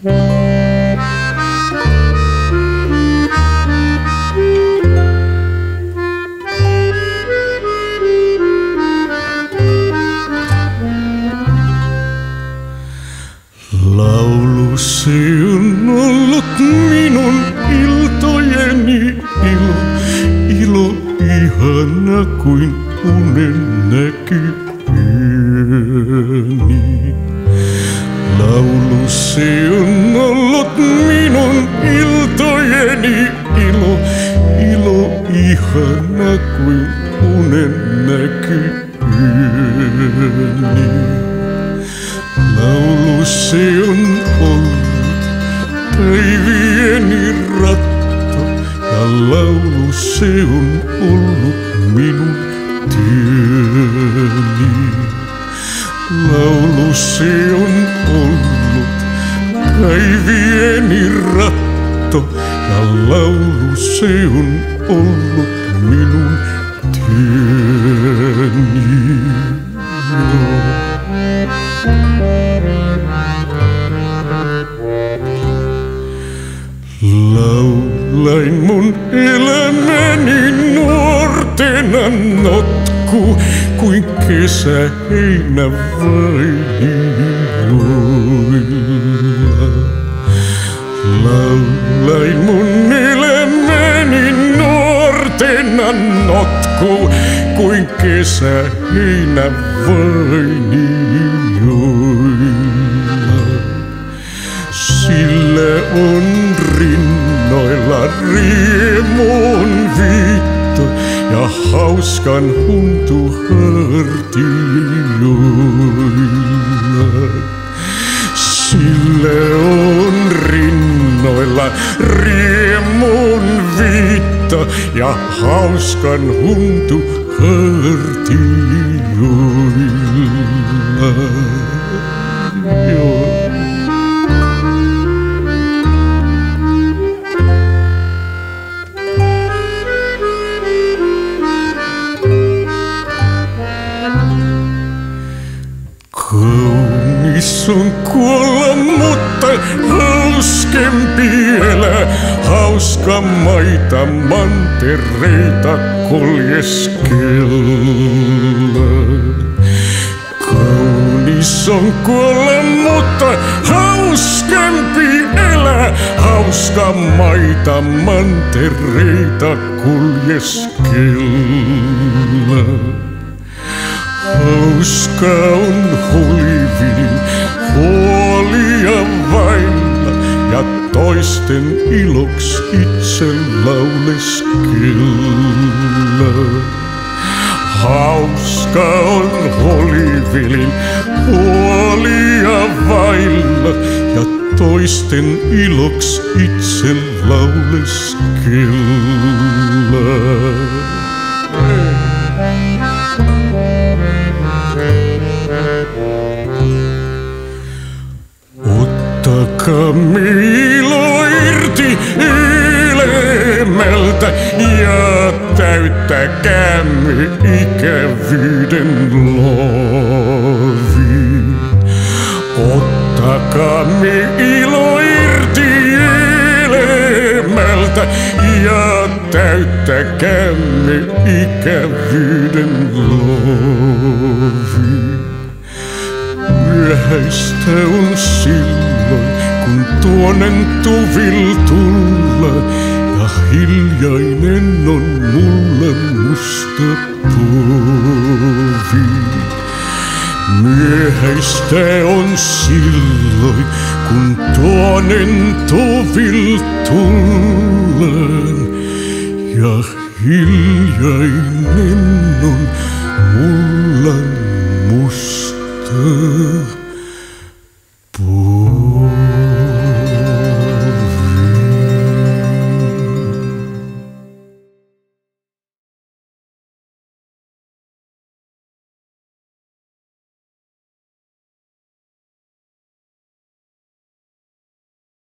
Laulu se on ollut minun iltojeni ilo, ilo ihana kuin unen näkyeni. Laulu se on ollut minun iltojeni ilo, ilo ihana kuin unen näkyeni. Laulu se on ollut päivieni ratto ja laulu se on ollut minun työni. Laulu se on ollut päivieni ratto ja laulu se on ollut minun työni. Laulain mun elämäni nuortena notku, kuin kesä heinä vainioilla. Laulain mun elämäni nuortena notku, kuin kesä heinä vainioilla. Sillä on rinnoilla riemun viitto ja hauskan huntu hartioilla. Sillä on rinnoilla riemun viitto ja hauskan huntu hartioilla. Kaunis on kuolla, mutta hauskempi elää. Hauska maita mantereita koljeskella. Kaunis on kuolla, mutta hauskempi elää. Hauska maita mantereita koljeskella. Hauska on huivin huolia vailla ja toisten iloks itse lauleskella. Hauska on huivin huolia vailla ja toisten iloks itse lauleskella. Ottakaamme ilo irti elämältä ja täyttäkäämme ikävyyden laavi. Ottakaamme ilo irti elämältä ja täyttäkäämme ikävyyden laavi. Myöhäistä on silloin, kun tuonen tuvil tulla ja hiljainen on mulla musta povi. Myöhäistä on silloin, kun tuonen tuvil tullaan ja hiljainen on mulla musta